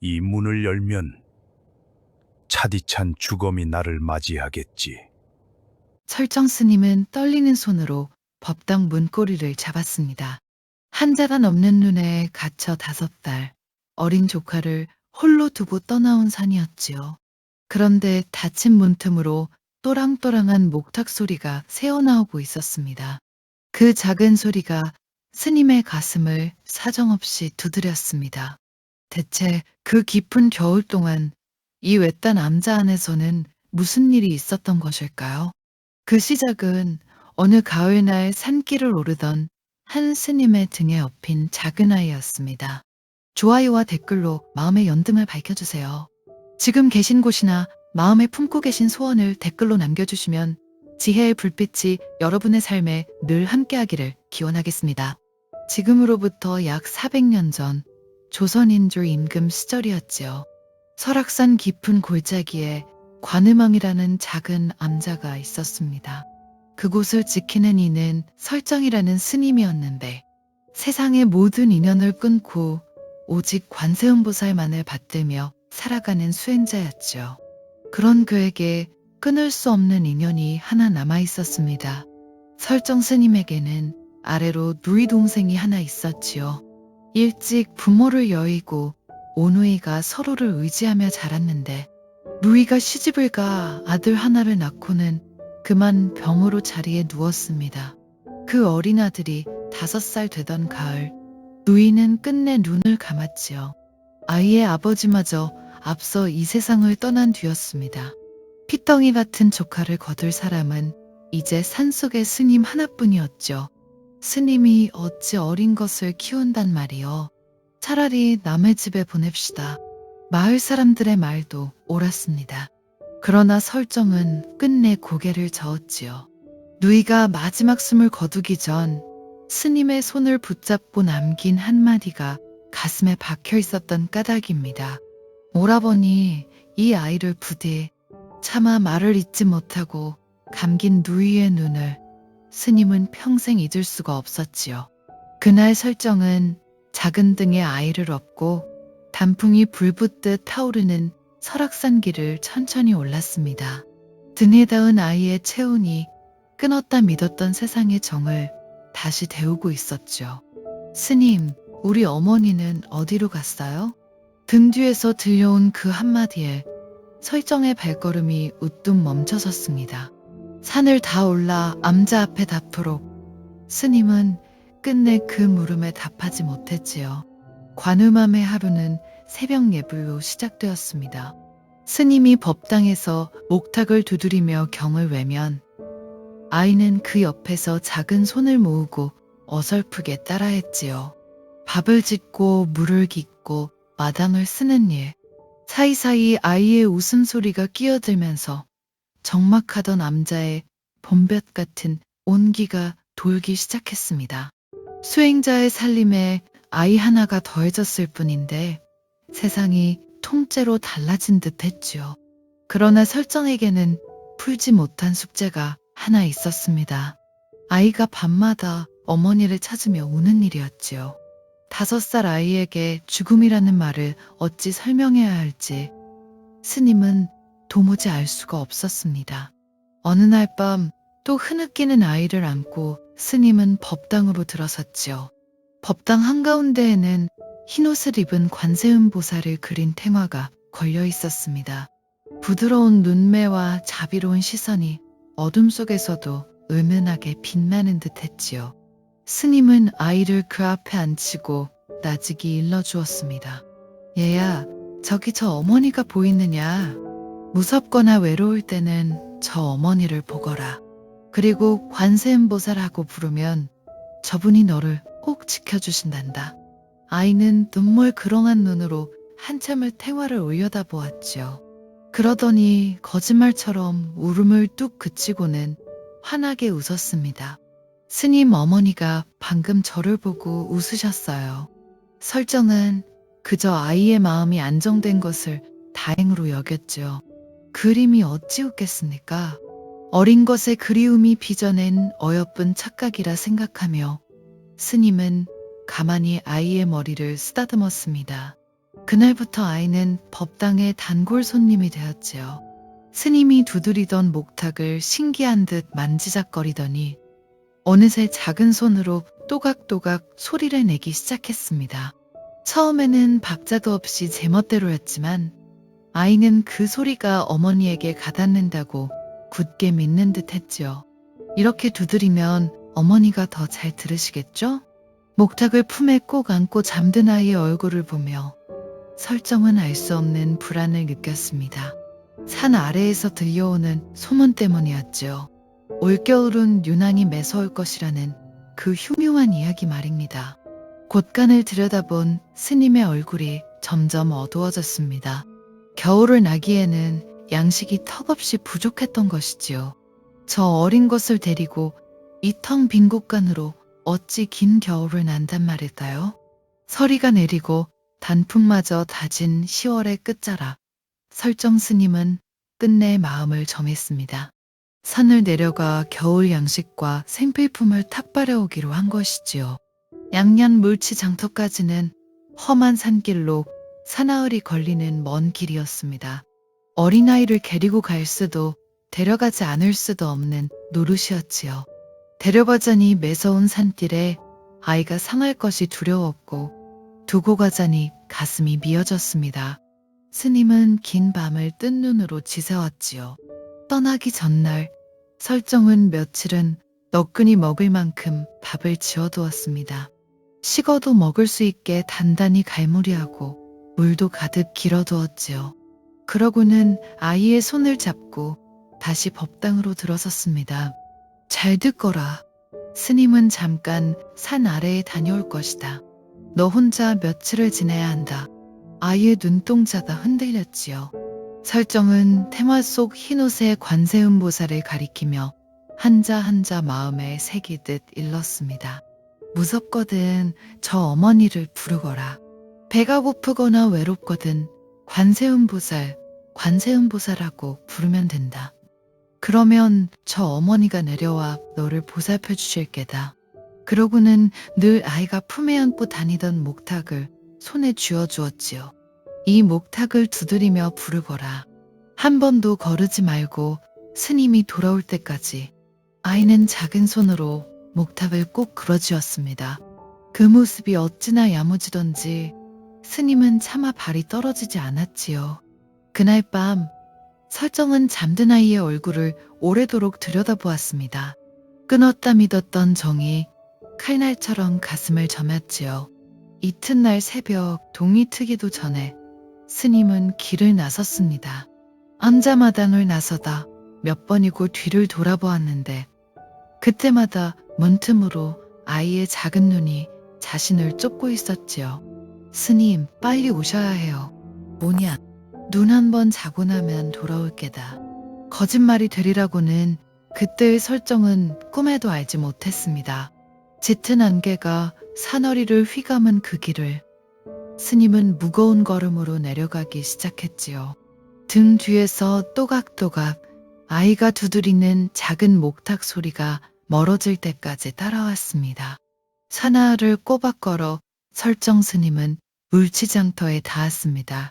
이 문을 열면 차디찬 주검이 나를 맞이하겠지. 설정 스님은 떨리는 손으로 법당 문고리를 잡았습니다. 한 자가 넘는 눈에 갇혀 5달, 어린 조카를 홀로 두고 떠나온 산이었지요. 그런데 닫힌 문틈으로 또랑또랑한 목탁 소리가 새어나오고 있었습니다. 그 작은 소리가 스님의 가슴을 사정없이 두드렸습니다. 대체 그 깊은 겨울 동안 이 외딴 암자 안에서는 무슨 일이 있었던 것일까요? 그 시작은 어느 가을날 산길을 오르던 한 스님의 등에 업힌 작은 아이였습니다. 좋아요와 댓글로 마음의 연등을 밝혀주세요. 지금 계신 곳이나 마음에 품고 계신 소원을 댓글로 남겨주시면 지혜의 불빛이 여러분의 삶에 늘 함께하기를 기원하겠습니다. 지금으로부터 약 400년 전 조선인조 임금 시절이었지요. 설악산 깊은 골짜기에 관음왕이라는 작은 암자가 있었습니다. 그곳을 지키는 이는 설정이라는 스님이었는데 세상의 모든 인연을 끊고 오직 관세음보살만을 받들며 살아가는 수행자였죠. 그런 그에게 끊을 수 없는 인연이 하나 남아 있었습니다. 설정 스님에게는 아래로 누이 동생이 하나 있었지요. 일찍 부모를 여의고 오누이가 서로를 의지하며 자랐는데 누이가 시집을 가 아들 하나를 낳고는 그만 병으로 자리에 누웠습니다. 그 어린 아들이 5살 되던 가을, 누이는 끝내 눈을 감았지요. 아이의 아버지마저 앞서 이 세상을 떠난 뒤였습니다. 피덩이 같은 조카를 거둘 사람은 이제 산속의 스님 하나뿐이었죠. 스님이 어찌 어린 것을 키운단 말이요. 차라리 남의 집에 보냅시다. 마을 사람들의 말도 옳았습니다. 그러나 설정은 끝내 고개를 저었지요. 누이가 마지막 숨을 거두기 전 스님의 손을 붙잡고 남긴 한마디가 가슴에 박혀 있었던 까닭입니다. 오라버니, 이 아이를 부디 차마 말을 잇지 못하고 감긴 누이의 눈을 스님은 평생 잊을 수가 없었지요. 그날 설정은 작은 등에 아이를 업고 단풍이 불붙듯 타오르는 설악산 길을 천천히 올랐습니다. 등에 닿은 아이의 체온이 끊었다 믿었던 세상의 정을 다시 데우고 있었죠. 스님, 우리 어머니는 어디로 갔어요? 등 뒤에서 들려온 그 한마디에 설정의 발걸음이 우뚝 멈춰섰습니다. 산을 다 올라 암자 앞에 닿도록 스님은 끝내 그 물음에 답하지 못했지요. 관음암의 하루는 새벽 예불로 시작되었습니다. 스님이 법당에서 목탁을 두드리며 경을 외면 아이는 그 옆에서 작은 손을 모으고 어설프게 따라했지요. 밥을 짓고 물을 깃고 마당을 쓰는 일. 사이사이 아이의 웃음소리가 끼어들면서 적막하던 암자의 봄볕 같은 온기가 돌기 시작했습니다. 수행자의 살림에 아이 하나가 더해졌을 뿐인데 세상이 통째로 달라진 듯 했지요. 그러나 설정에게는 풀지 못한 숙제가 하나 있었습니다. 아이가 밤마다 어머니를 찾으며 우는 일이었지요. 5살 아이에게 죽음이라는 말을 어찌 설명해야 할지 스님은 도무지 알 수가 없었습니다. 어느 날 밤 또 흐느끼는 아이를 안고 스님은 법당으로 들어섰지요. 법당 한가운데에는 흰옷을 입은 관세음 보살을 그린 탱화가 걸려 있었습니다. 부드러운 눈매와 자비로운 시선이 어둠 속에서도 은은하게 빛나는 듯 했지요. 스님은 아이를 그 앞에 앉히고 나직이 일러주었습니다. 얘야, 저기 저 어머니가 보이느냐? 무섭거나 외로울 때는 저 어머니를 보거라. 그리고 관세음보살하고 부르면 저분이 너를 꼭 지켜주신단다. 아이는 눈물 그렁한 눈으로 한참을 탱화를 올려다보았지요. 그러더니 거짓말처럼 울음을 뚝 그치고는 환하게 웃었습니다. 스님 어머니가 방금 저를 보고 웃으셨어요. 설정은 그저 아이의 마음이 안정된 것을 다행으로 여겼죠. 그림이 어찌 웃겠습니까? 어린 것의 그리움이 빚어낸 어여쁜 착각이라 생각하며 스님은 가만히 아이의 머리를 쓰다듬었습니다. 그날부터 아이는 법당의 단골 손님이 되었지요. 스님이 두드리던 목탁을 신기한 듯 만지작거리더니 어느새 작은 손으로 또각또각 소리를 내기 시작했습니다. 처음에는 박자도 없이 제멋대로였지만 아이는 그 소리가 어머니에게 가닿는다고 굳게 믿는 듯 했지요. 이렇게 두드리면 어머니가 더 잘 들으시겠죠? 목탁을 품에 꼭 안고 잠든 아이의 얼굴을 보며 설정은 알 수 없는 불안을 느꼈습니다. 산 아래에서 들려오는 소문 때문이었지요. 올겨울은 유난히 매서울 것이라는 그 흉흉한 이야기 말입니다. 곳간을 들여다본 스님의 얼굴이 점점 어두워졌습니다. 겨울을 나기에는 양식이 턱없이 부족했던 것이지요. 저 어린 것을 데리고 이 텅 빈 곳간으로 어찌 긴 겨울을 난단 말일까요? 서리가 내리고 단풍마저 다진 10월의 끝자락. 설정 스님은 끝내 마음을 정했습니다. 산을 내려가 겨울 양식과 생필품을 탁발해 오기로 한 것이지요. 양양 물치 장터까지는 험한 산길로 사나흘이 걸리는 먼 길이었습니다. 어린아이를 데리고 갈 수도 데려가지 않을 수도 없는 노릇이었지요. 데려가자니 매서운 산길에 아이가 상할 것이 두려웠고 두고 가자니 가슴이 미어졌습니다. 스님은 긴 밤을 뜬 눈으로 지새웠지요. 떠나기 전날 설정은 며칠은 너끈히 먹을 만큼 밥을 지어두었습니다. 식어도 먹을 수 있게 단단히 갈무리하고 물도 가득 길어두었지요. 그러고는 아이의 손을 잡고 다시 법당으로 들어섰습니다. 잘 듣거라. 스님은 잠깐 산 아래에 다녀올 것이다. 너 혼자 며칠을 지내야 한다. 아이의 눈동자가 흔들렸지요. 설정은 테마 속 흰옷의 관세음보살을 가리키며 한자 한자 마음에 새기듯 일렀습니다. 무섭거든 저 어머니를 부르거라. 배가 고프거나 외롭거든 관세음보살, 관세음보살하고 부르면 된다. 그러면 저 어머니가 내려와 너를 보살펴 주실 게다. 그러고는 늘 아이가 품에 안고 다니던 목탁을 손에 쥐어 주었지요. 이 목탁을 두드리며 부르거라. 한 번도 거르지 말고 스님이 돌아올 때까지. 아이는 작은 손으로 목탁을 꼭 그려쥐었습니다. 그 모습이 어찌나 야무지던지 스님은 차마 발이 떨어지지 않았지요. 그날 밤 설정은 잠든 아이의 얼굴을 오래도록 들여다보았습니다. 끊었다 믿었던 정이 칼날처럼 가슴을 점였지요. 이튿날 새벽 동이 트기도 전에 스님은 길을 나섰습니다. 암자마당을 나서다 몇 번이고 뒤를 돌아보았는데 그때마다 문틈으로 아이의 작은 눈이 자신을 쫓고 있었지요. 스님, 빨리 오셔야 해요. 뭐냐? 눈 한 번 자고 나면 돌아올 게다. 거짓말이 되리라고는 그때의 설정은 꿈에도 알지 못했습니다. 짙은 안개가 사너리를 휘감은 그 길을 스님은 무거운 걸음으로 내려가기 시작했지요. 등 뒤에서 또각또각 아이가 두드리는 작은 목탁 소리가 멀어질 때까지 따라왔습니다. 사나흘을 꼬박 걸어 설정 스님은 물치장터에 닿았습니다.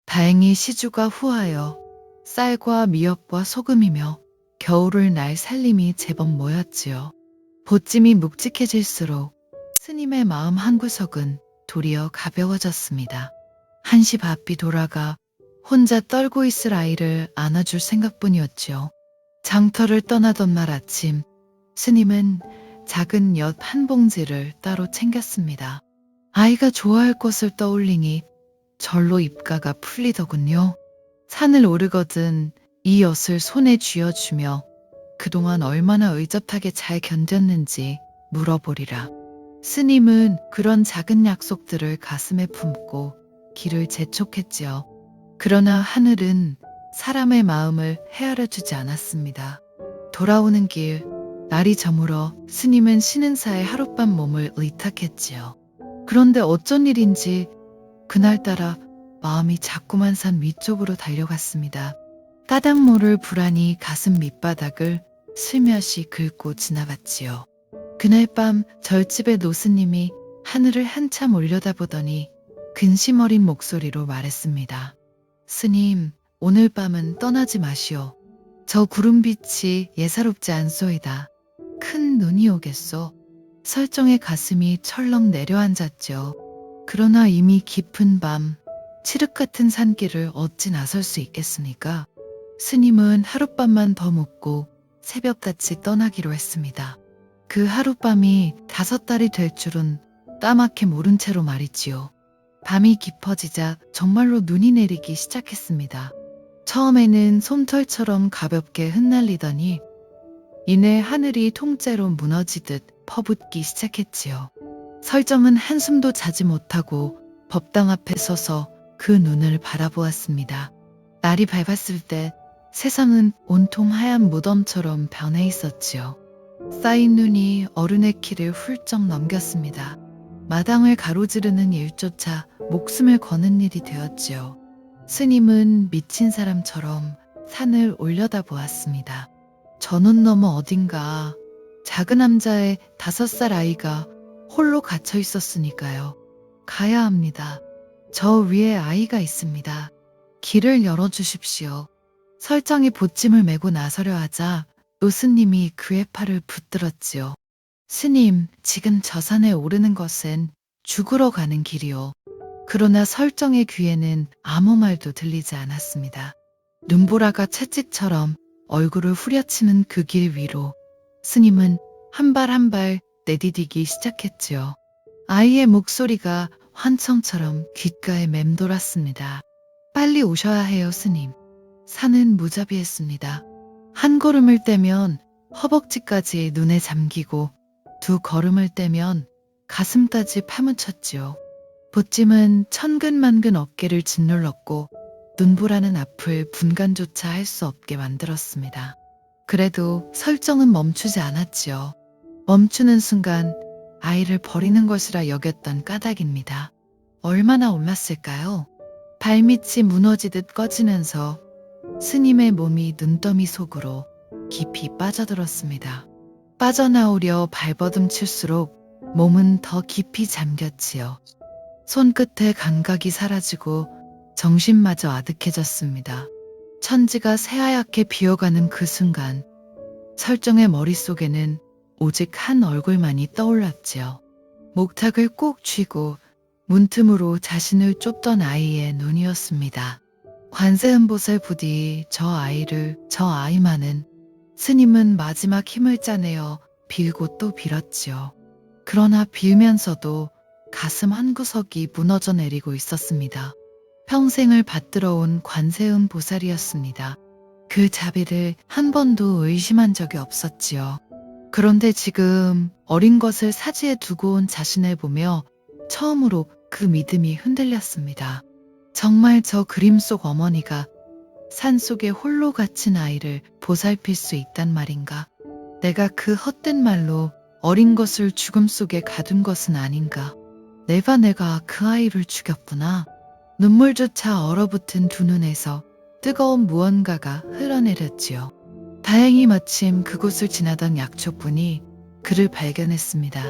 다행히 시주가 후하여 쌀과 미역과 소금이며 겨울을 날 살림이 제법 모였지요. 보찜이 묵직해질수록 스님의 마음 한구석은 도리어 가벼워졌습니다. 한시 바삐 돌아가 혼자 떨고 있을 아이를 안아줄 생각뿐이었지요. 장터를 떠나던 날 아침 스님은 작은 엿 한 봉지를 따로 챙겼습니다. 아이가 좋아할 것을 떠올리니 절로 입가가 풀리더군요. 산을 오르거든 이 엿을 손에 쥐어주며 그동안 얼마나 의젓하게 잘 견뎠는지 물어보리라. 스님은 그런 작은 약속들을 가슴에 품고 길을 재촉했지요. 그러나 하늘은 사람의 마음을 헤아려주지 않았습니다. 돌아오는 길 날이 저물어 스님은 쉬는 사이 하룻밤 몸을 의탁했지요. 그런데 어쩐 일인지 그날따라 마음이 자꾸만 산 위쪽으로 달려갔습니다. 까닭 모를 불안이 가슴 밑바닥을 슬며시 긁고 지나갔지요. 그날 밤 절집의 노스님이 하늘을 한참 올려다보더니 근심 어린 목소리로 말했습니다. 스님, 오늘 밤은 떠나지 마시오. 저 구름빛이 예사롭지 않소이다. 큰 눈이 오겠소. 설정의 가슴이 철렁 내려앉았죠. 그러나 이미 깊은 밤, 칠흑 같은 산길을 어찌 나설 수 있겠습니까? 스님은 하룻밤만 더 묵고 새벽같이 떠나기로 했습니다. 그 하룻밤이 5달이 될 줄은 까맣게 모른 채로 말이지요. 밤이 깊어지자 정말로 눈이 내리기 시작했습니다. 처음에는 솜털처럼 가볍게 흩날리더니 이내 하늘이 통째로 무너지듯 퍼붓기 시작했지요. 설정은 한숨도 자지 못하고 법당 앞에 서서 그 눈을 바라보았습니다. 날이 밝았을 때 세상은 온통 하얀 무덤처럼 변해 있었지요. 쌓인 눈이 어른의 키를 훌쩍 넘겼습니다. 마당을 가로지르는 일조차 목숨을 거는 일이 되었지요. 스님은 미친 사람처럼 산을 올려다보았습니다. 전원 너머 어딘가 작은 남자의 5살 아이가 홀로 갇혀 있었으니까요. 가야 합니다. 저 위에 아이가 있습니다. 길을 열어주십시오. 설정이 보찜을 메고 나서려 하자 노스님이 그의 팔을 붙들었지요. 스님, 지금 저 산에 오르는 것은 죽으러 가는 길이요. 그러나 설정의 귀에는 아무 말도 들리지 않았습니다. 눈보라가 채찍처럼 얼굴을 후려치는 그 길 위로 스님은 한 발 한 발 내디디기 시작했지요. 아이의 목소리가 환청처럼 귓가에 맴돌았습니다. 빨리 오셔야 해요, 스님. 산은 무자비했습니다. 한 걸음을 떼면 허벅지까지 눈에 잠기고 2 걸음을 떼면 가슴까지 파묻혔지요. 보찜은 천근만근 어깨를 짓눌렀고 눈보라는 앞을 분간조차 할 수 없게 만들었습니다. 그래도 설정은 멈추지 않았지요. 멈추는 순간 아이를 버리는 것이라 여겼던 까닭입니다. 얼마나 올랐을까요? 발밑이 무너지듯 꺼지면서 스님의 몸이 눈더미 속으로 깊이 빠져들었습니다. 빠져나오려 발버둥 칠수록 몸은 더 깊이 잠겼지요. 손끝에 감각이 사라지고 정신마저 아득해졌습니다. 천지가 새하얗게 비어가는 그 순간 설정의 머릿속에는 오직 한 얼굴만이 떠올랐지요. 목탁을 꼭 쥐고 문틈으로 자신을 쫓던 아이의 눈이었습니다. 관세음보살 부디 저 아이만은 스님은 마지막 힘을 짜내어 빌고 또 빌었지요. 그러나 빌면서도 가슴 한구석이 무너져 내리고 있었습니다. 평생을 받들어온 관세음 보살이었습니다. 그 자비를 한 번도 의심한 적이 없었지요. 그런데 지금 어린 것을 사지에 두고 온 자신을 보며 처음으로 그 믿음이 흔들렸습니다. 정말 저 그림 속 어머니가 산속에 홀로 갇힌 아이를 보살필 수 있단 말인가? 내가 그 헛된 말로 어린 것을 죽음 속에 가둔 것은 아닌가? 내가 그 아이를 죽였구나. 눈물조차 얼어붙은 2 눈에서 뜨거운 무언가가 흘러내렸지요. 다행히 마침 그곳을 지나던 약초꾼이 그를 발견했습니다.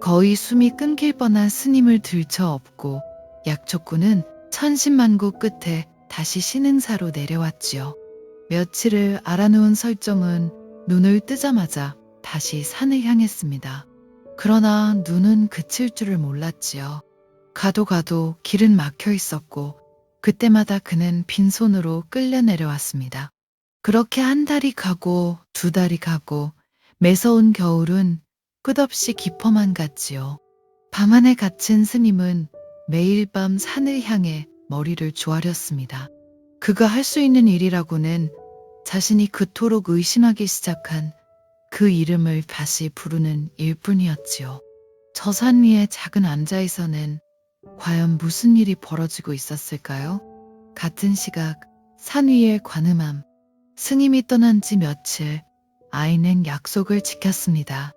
거의 숨이 끊길 뻔한 스님을 들쳐 업고 약초꾼은 천신만고 끝에 다시 신흥사로 내려왔지요. 며칠을 알아놓은 설정은 눈을 뜨자마자 다시 산을 향했습니다. 그러나 눈은 그칠 줄을 몰랐지요. 가도 길은 막혀 있었고 그때마다 그는 빈손으로 끌려 내려왔습니다. 그렇게 1 달이 가고 2 달이 가고 매서운 겨울은 끝없이 깊어만 갔지요. 밤 안에 갇힌 스님은 매일 밤 산을 향해 머리를 조아렸습니다. 그가 할 수 있는 일이라고는 자신이 그토록 의심하기 시작한 그 이름을 다시 부르는 일뿐이었지요. 저 산 위의 작은 암자에서는 과연 무슨 일이 벌어지고 있었을까요? 같은 시각 산 위의 관음암. 스님이 떠난 지 며칠 아이는 약속을 지켰습니다.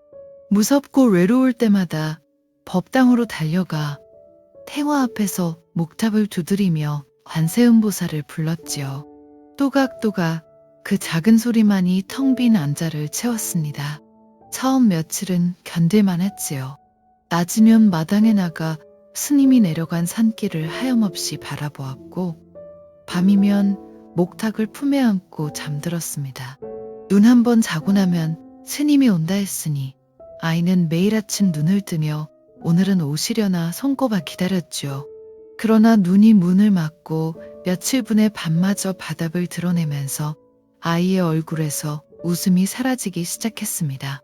무섭고 외로울 때마다 법당으로 달려가 태화 앞에서 목탑을 두드리며 관세음보살을 불렀지요. 또각또각 그 작은 소리만이 텅 빈 안자를 채웠습니다. 처음 며칠은 견딜만 했지요. 낮이면 마당에 나가 스님이 내려간 산길을 하염없이 바라보았고 밤이면 목탁을 품에 안고 잠들었습니다. 눈 한 번 자고 나면 스님이 온다 했으니 아이는 매일 아침 눈을 뜨며 오늘은 오시려나 손꼽아 기다렸죠. 그러나 눈이 문을 막고 며칠분의 밤마저 바닥을 드러내면서 아이의 얼굴에서 웃음이 사라지기 시작했습니다.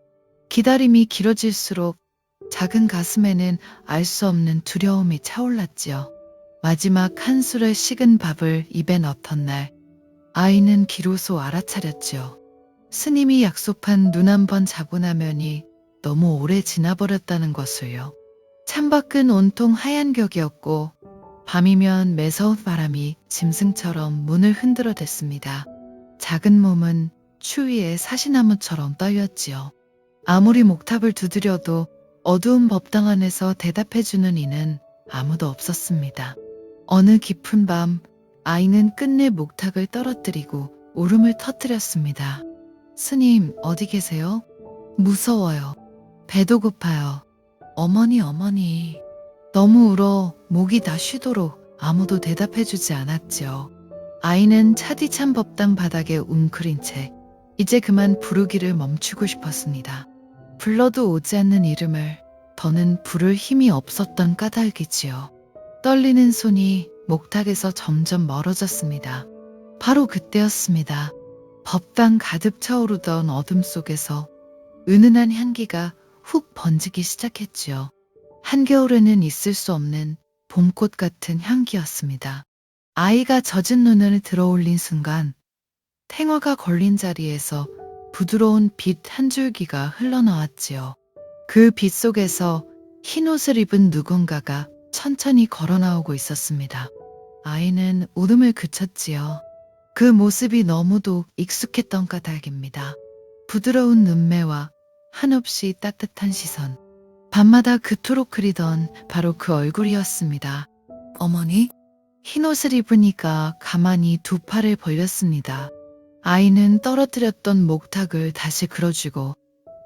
기다림이 길어질수록 작은 가슴에는 알 수 없는 두려움이 차올랐지요. 마지막 한술을 식은 밥을 입에 넣던 날 아이는 비로소 알아차렸지요. 스님이 약속한 눈 한 번 자고 나면이 너무 오래 지나버렸다는 것을요. 창밖은 온통 하얀 격이었고 밤이면 매서운 바람이 짐승처럼 문을 흔들어댔습니다. 작은 몸은 추위에 사시나무처럼 떨렸지요. 아무리 목탑을 두드려도 어두운 법당 안에서 대답해주는 이는 아무도 없었습니다. 어느 깊은 밤 아이는 끝내 목탁을 떨어뜨리고 울음을 터뜨렸습니다. 스님, 어디 계세요? 무서워요. 배도 고파요. 어머니, 어머니. 너무 울어 목이 다 쉬도록 아무도 대답해주지 않았지요. 아이는 차디찬 법당 바닥에 웅크린 채 이제 그만 부르기를 멈추고 싶었습니다. 불러도 오지 않는 이름을 더는 부를 힘이 없었던 까닭이지요. 떨리는 손이 목탁에서 점점 멀어졌습니다. 바로 그때였습니다. 법당 가득 차오르던 어둠 속에서 은은한 향기가 훅 번지기 시작했지요. 한겨울에는 있을 수 없는 봄꽃 같은 향기였습니다. 아이가 젖은 눈을 들어올린 순간 탱어가 걸린 자리에서 부드러운 빛 한 줄기가 흘러나왔지요. 그 빛 속에서 흰 옷을 입은 누군가가 천천히 걸어 나오고 있었습니다. 아이는 울음을 그쳤지요. 그 모습이 너무도 익숙했던 까닭입니다. 부드러운 눈매와 한없이 따뜻한 시선. 밤마다 그토록 그리던 바로 그 얼굴이었습니다. 어머니? 흰 옷을 입으니까 가만히 두 팔을 벌렸습니다. 아이는 떨어뜨렸던 목탁을 다시 그려주고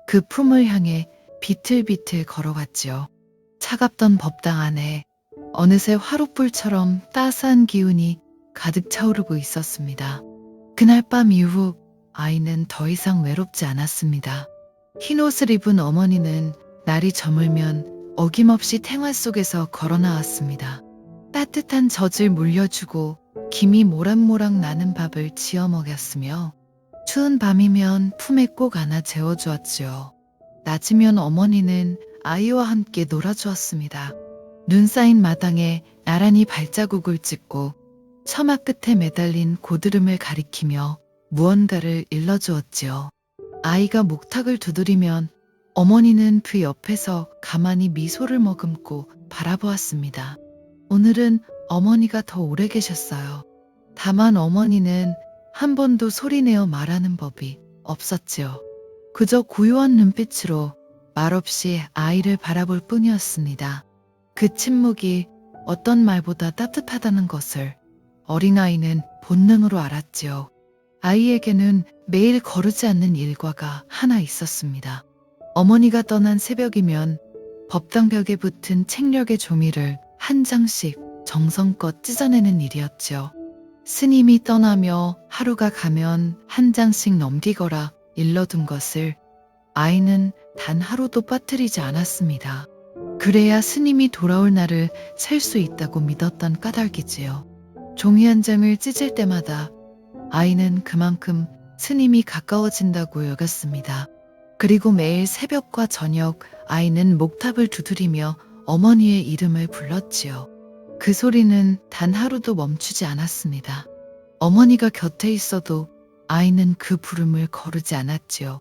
그 품을 향해 비틀비틀 걸어갔지요. 차갑던 법당 안에 어느새 화롯불처럼 따스한 기운이 가득 차오르고 있었습니다. 그날 밤 이후 아이는 더 이상 외롭지 않았습니다. 흰 옷을 입은 어머니는 날이 저물면 어김없이 탱화 속에서 걸어 나왔습니다. 따뜻한 젖을 물려주고 김이 모락모락 나는 밥을 지어 먹였으며 추운 밤이면 품에 꼭 안아 재워주었지요. 낮이면 어머니는 아이와 함께 놀아주었습니다. 눈 쌓인 마당에 나란히 발자국을 찍고 처마 끝에 매달린 고드름을 가리키며 무언가를 일러주었지요. 아이가 목탁을 두드리면 어머니는 그 옆에서 가만히 미소를 머금고 바라보았습니다. 오늘은 어머니가 더 오래 계셨어요. 다만 어머니는 한 번도 소리내어 말하는 법이 없었지요. 그저 고요한 눈빛으로 말없이 아이를 바라볼 뿐이었습니다. 그 침묵이 어떤 말보다 따뜻하다는 것을 어린아이는 본능으로 알았지요. 아이에게는 매일 거르지 않는 일과가 하나 있었습니다. 어머니가 떠난 새벽이면 법당 벽에 붙은 책력의 종이를 한 장씩 정성껏 찢어내는 일이었지요. 스님이 떠나며 하루가 가면 한 장씩 넘기거라 일러둔 것을 아이는 단 하루도 빠뜨리지 않았습니다. 그래야 스님이 돌아올 날을 셀 수 있다고 믿었던 까닭이지요. 종이 한 장을 찢을 때마다 아이는 그만큼 스님이 가까워진다고 여겼습니다. 그리고 매일 새벽과 저녁 아이는 목탑을 두드리며 어머니의 이름을 불렀지요. 그 소리는 단 하루도 멈추지 않았습니다. 어머니가 곁에 있어도 아이는 그 부름을 거르지 않았지요.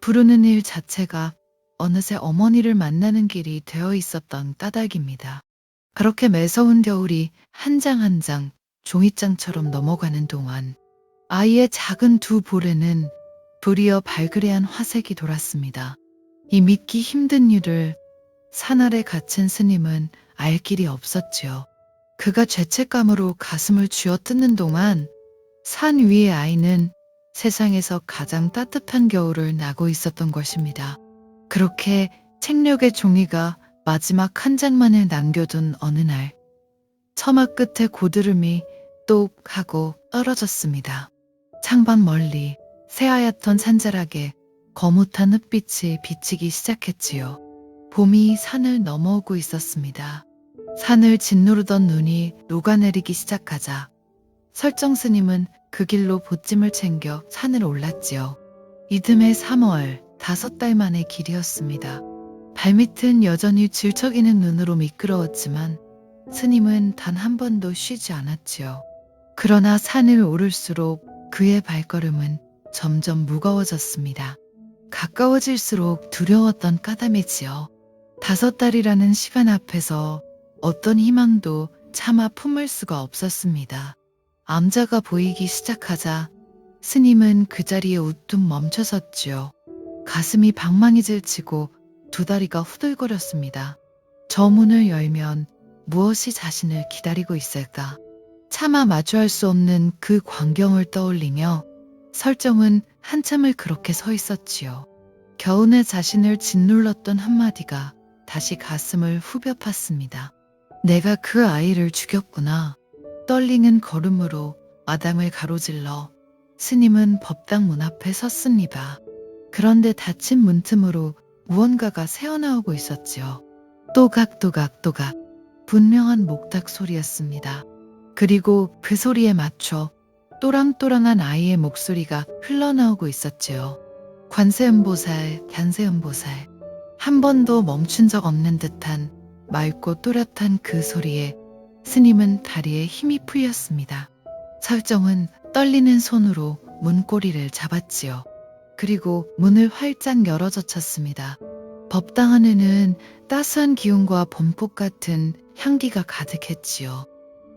부르는 일 자체가 어느새 어머니를 만나는 길이 되어 있었던 까닭입니다. 그렇게 매서운 겨울이 한 장 한 장 종이장처럼 넘어가는 동안 아이의 작은 두 볼에는 도리어 발그레한 화색이 돌았습니다. 이 믿기 힘든 일을 산 아래 갇힌 스님은 알 길이 없었지요. 그가 죄책감으로 가슴을 쥐어뜯는 동안 산 위의 아이는 세상에서 가장 따뜻한 겨울을 나고 있었던 것입니다. 그렇게 책력의 종이가 마지막 한 장만을 남겨둔 어느 날, 처마 끝에 고드름이 똑 하고 떨어졌습니다. 창밖 멀리 새하얗던 산자락에 거뭇한 흙빛이 비치기 시작했지요. 봄이 산을 넘어오고 있었습니다. 산을 짓누르던 눈이 녹아내리기 시작하자 설정 스님은 그 길로 보찜을 챙겨 산을 올랐지요. 이듬해 3월 5달 만의 길이었습니다. 발밑은 여전히 질척이는 눈으로 미끄러웠지만 스님은 단 한 번도 쉬지 않았지요. 그러나 산을 오를수록 그의 발걸음은 점점 무거워졌습니다. 가까워질수록 두려웠던 까닭이지요. 5달이라는 시간 앞에서 어떤 희망도 차마 품을 수가 없었습니다. 암자가 보이기 시작하자 스님은 그 자리에 우뚝 멈춰섰지요. 가슴이 방망이질치고 두 다리가 후들거렸습니다. 저 문을 열면 무엇이 자신을 기다리고 있을까? 차마 마주할 수 없는 그 광경을 떠올리며 설정은 한참을 그렇게 서 있었지요. 겨우내 자신을 짓눌렀던 한마디가 다시 가슴을 후벼 팠습니다. 내가 그 아이를 죽였구나. 떨리는 걸음으로 마당을 가로질러 스님은 법당 문 앞에 섰습니다. 그런데 닫힌 문틈으로 무언가가 새어나오고 있었지요. 또각또각또각 분명한 목탁 소리였습니다. 그리고 그 소리에 맞춰 또랑또랑한 아이의 목소리가 흘러나오고 있었지요. 관세음보살, 관세음보살. 한 번도 멈춘 적 없는 듯한 맑고 또렷한 그 소리에 스님은 다리에 힘이 풀렸습니다. 설정은 떨리는 손으로 문고리를 잡았지요. 그리고 문을 활짝 열어젖혔습니다. 법당 안에는 따스한 기운과 봄꽃 같은 향기가 가득했지요.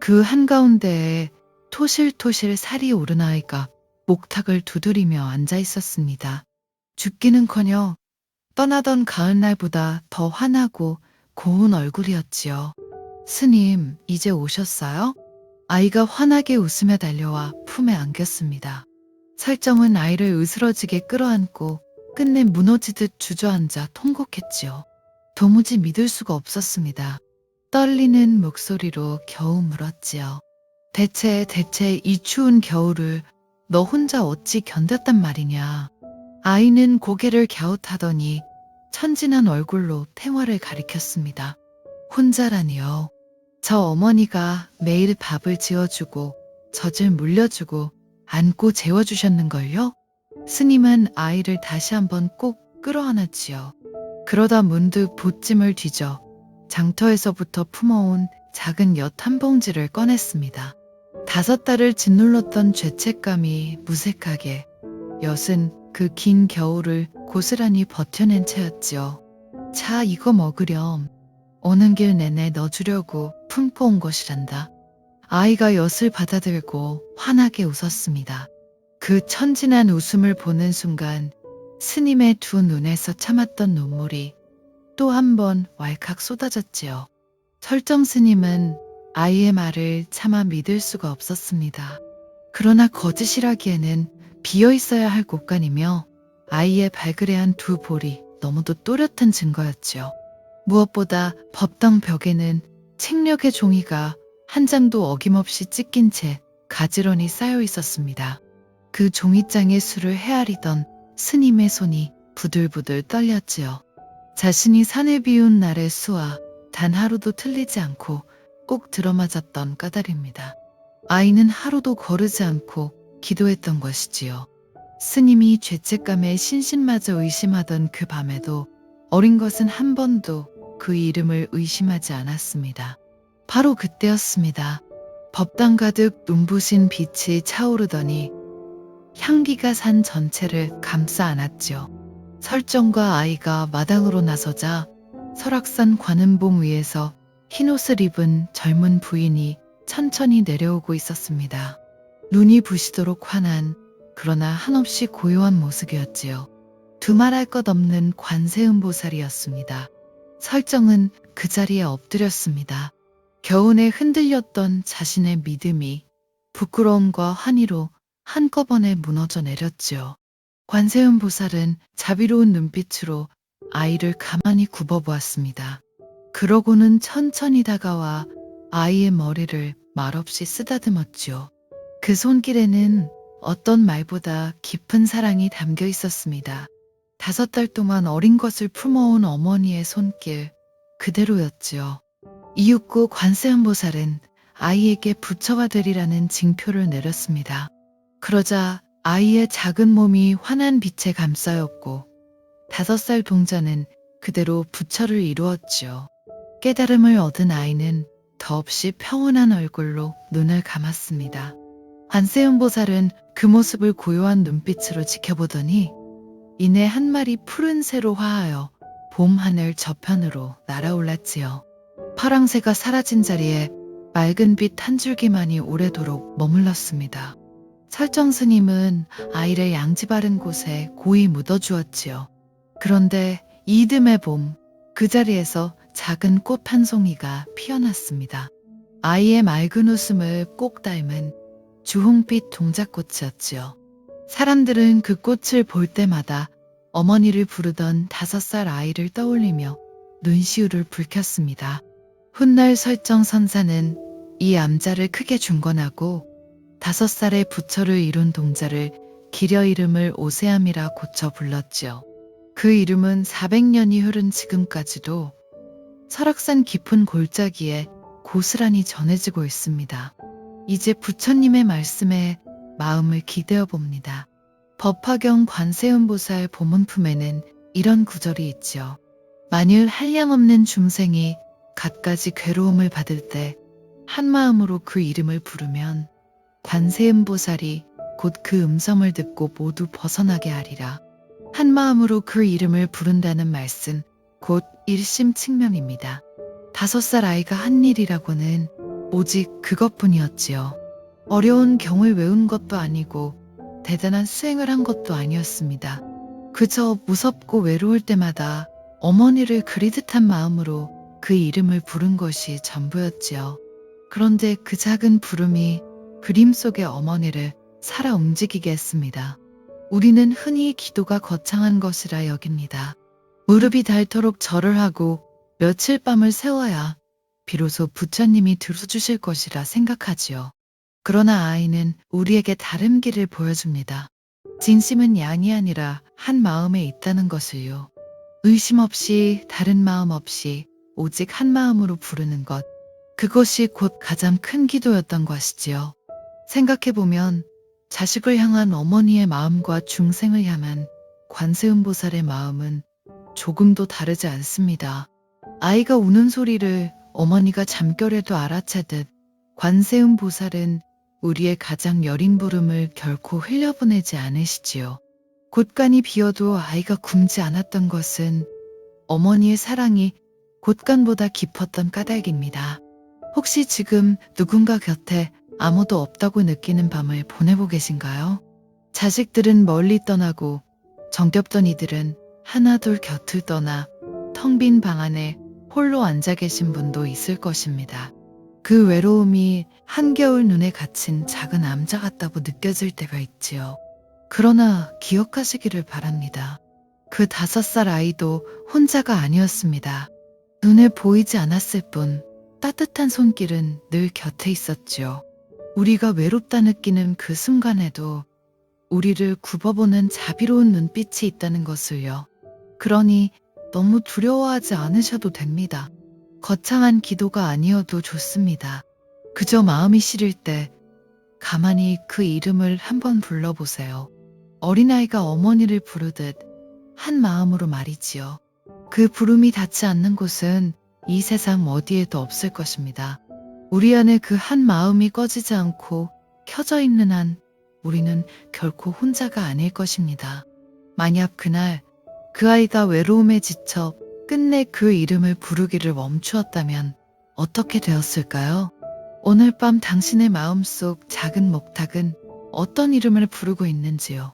그 한가운데에 토실토실 살이 오른 아이가 목탁을 두드리며 앉아 있었습니다. 죽기는커녕 떠나던 가을날보다 더 환하고 고운 얼굴이었지요. 스님, 이제 오셨어요? 아이가 환하게 웃으며 달려와 품에 안겼습니다. 설정은 아이를 으스러지게 끌어안고 끝내 무너지듯 주저앉아 통곡했지요. 도무지 믿을 수가 없었습니다. 떨리는 목소리로 겨우 물었지요. 대체 이 추운 겨울을 너 혼자 어찌 견뎠단 말이냐. 아이는 고개를 갸웃하더니 천진한 얼굴로 태화를 가리켰습니다. 혼자라니요. 저 어머니가 매일 밥을 지어주고 젖을 물려주고 안고 재워주셨는걸요? 스님은 아이를 다시 한번 꼭 끌어안았지요. 그러다 문득 보찜을 뒤져 장터에서부터 품어온 작은 엿 한 봉지를 꺼냈습니다. 5달을 짓눌렀던 죄책감이 무색하게 엿은 그 긴 겨울을 고스란히 버텨낸 채였지요. 자, 이거 먹으렴. 오는 길 내내 넣어주려고 품고 온 것이란다. 아이가 엿을 받아들고 환하게 웃었습니다. 그 천진한 웃음을 보는 순간 스님의 두 눈에서 참았던 눈물이 또 한 번 왈칵 쏟아졌지요. 설정 스님은 아이의 말을 차마 믿을 수가 없었습니다. 그러나 거짓이라기에는 비어 있어야 할 곳간이며 아이의 발그레한 두 볼이 너무도 또렷한 증거였지요. 무엇보다 법당 벽에는 책력의 종이가 한 장도 어김없이 찢긴 채 가지런히 쌓여 있었습니다. 그 종이장의 수를 헤아리던 스님의 손이 부들부들 떨렸지요. 자신이 산을 비운 날의 수와 단 하루도 틀리지 않고 꼭 들어맞았던 까닭입니다. 아이는 하루도 거르지 않고 기도했던 것이지요. 스님이 죄책감에 신신마저 의심하던 그 밤에도 어린 것은 한 번도 그 이름을 의심하지 않았습니다. 바로 그때였습니다. 법당 가득 눈부신 빛이 차오르더니 향기가 산 전체를 감싸 안았지요. 설정과 아이가 마당으로 나서자 설악산 관음봉 위에서 흰옷을 입은 젊은 부인이 천천히 내려오고 있었습니다. 눈이 부시도록 환한 그러나 한없이 고요한 모습이었지요. 두말할 것 없는 관세음보살이었습니다. 설정은 그 자리에 엎드렸습니다. 겨우내 흔들렸던 자신의 믿음이 부끄러움과 환희로 한꺼번에 무너져 내렸지요. 관세음보살은 자비로운 눈빛으로 아이를 가만히 굽어보았습니다. 그러고는 천천히 다가와 아이의 머리를 말없이 쓰다듬었지요. 그 손길에는 어떤 말보다 깊은 사랑이 담겨 있었습니다. 5달 동안 어린 것을 품어온 어머니의 손길 그대로였지요. 이윽고 관세음보살은 아이에게 부처가 되리라는 징표를 내렸습니다. 그러자 아이의 작은 몸이 환한 빛에 감싸였고 5살 동자는 그대로 부처를 이루었지요. 깨달음을 얻은 아이는 더없이 평온한 얼굴로 눈을 감았습니다. 관세음보살은 그 모습을 고요한 눈빛으로 지켜보더니 이내 한 마리 푸른 새로 화하여 봄 하늘 저편으로 날아올랐지요. 파랑새가 사라진 자리에 맑은 빛 한 줄기만이 오래도록 머물렀습니다. 설정 스님은 아이를 양지 바른 곳에 고이 묻어주었지요. 그런데 이듬해 봄, 그 자리에서 작은 꽃 한 송이가 피어났습니다. 아이의 맑은 웃음을 꼭 닮은 주홍빛 동작꽃이었지요. 사람들은 그 꽃을 볼 때마다 어머니를 부르던 5살 아이를 떠올리며 눈시울을 붉혔습니다. 훗날 설정 선사는 이 암자를 크게 중건하고 5살의 부처를 이룬 동자를 기려 이름을 오세암이라 고쳐 불렀지요. 그 이름은 400년이 흐른 지금까지도 설악산 깊은 골짜기에 고스란히 전해지고 있습니다. 이제 부처님의 말씀에 마음을 기대어 봅니다. 법화경 관세음보살 보문품에는 이런 구절이 있지요. 만일 한량없는 중생이 갖가지 괴로움을 받을 때 한마음으로 그 이름을 부르면 관세음보살이 곧 그 음성을 듣고 모두 벗어나게 하리라. 한마음으로 그 이름을 부른다는 말씀, 곧 일심측명입니다. 5살 아이가 한 일이라고는 오직 그것뿐이었지요. 어려운 경을 외운 것도 아니고 대단한 수행을 한 것도 아니었습니다. 그저 무섭고 외로울 때마다 어머니를 그리듯한 마음으로 그 이름을 부른 것이 전부였지요. 그런데 그 작은 부름이 그림 속의 어머니를 살아 움직이게 했습니다. 우리는 흔히 기도가 거창한 것이라 여깁니다. 무릎이 닳도록 절을 하고 며칠 밤을 새워야 비로소 부처님이 들어주실 것이라 생각하지요. 그러나 아이는 우리에게 다른 길을 보여줍니다. 진심은 양이 아니라 한 마음에 있다는 것을요. 의심 없이 다른 마음 없이 오직 한 마음으로 부르는 것. 그것이 곧 가장 큰 기도였던 것이지요. 생각해보면 자식을 향한 어머니의 마음과 중생을 향한 관세음보살의 마음은 조금도 다르지 않습니다. 아이가 우는 소리를 어머니가 잠결에도 알아채듯 관세음보살은 우리의 가장 여린 부름을 결코 흘려보내지 않으시지요. 곳간이 비어도 아이가 굶지 않았던 것은 어머니의 사랑이 곳간보다 깊었던 까닭입니다. 혹시 지금 누군가 곁에 아무도 없다고 느끼는 밤을 보내고 계신가요? 자식들은 멀리 떠나고 정겹던 이들은 하나둘 곁을 떠나 텅 빈 방 안에 홀로 앉아 계신 분도 있을 것입니다. 그 외로움이 한겨울 눈에 갇힌 작은 암자 같다고 느껴질 때가 있지요. 그러나 기억하시기를 바랍니다. 그 5살 아이도 혼자가 아니었습니다. 눈에 보이지 않았을 뿐 따뜻한 손길은 늘 곁에 있었지요. 우리가 외롭다 느끼는 그 순간에도 우리를 굽어보는 자비로운 눈빛이 있다는 것을요. 그러니 너무 두려워하지 않으셔도 됩니다. 거창한 기도가 아니어도 좋습니다. 그저 마음이 시릴 때 가만히 그 이름을 한번 불러보세요. 어린아이가 어머니를 부르듯 한 마음으로 말이지요. 그 부름이 닿지 않는 곳은 이 세상 어디에도 없을 것입니다. 우리 안에 그 한 마음이 꺼지지 않고 켜져 있는 한 우리는 결코 혼자가 아닐 것입니다. 만약 그날 그 아이가 외로움에 지쳐 끝내 그 이름을 부르기를 멈추었다면 어떻게 되었을까요? 오늘 밤 당신의 마음속 작은 목탁은 어떤 이름을 부르고 있는지요?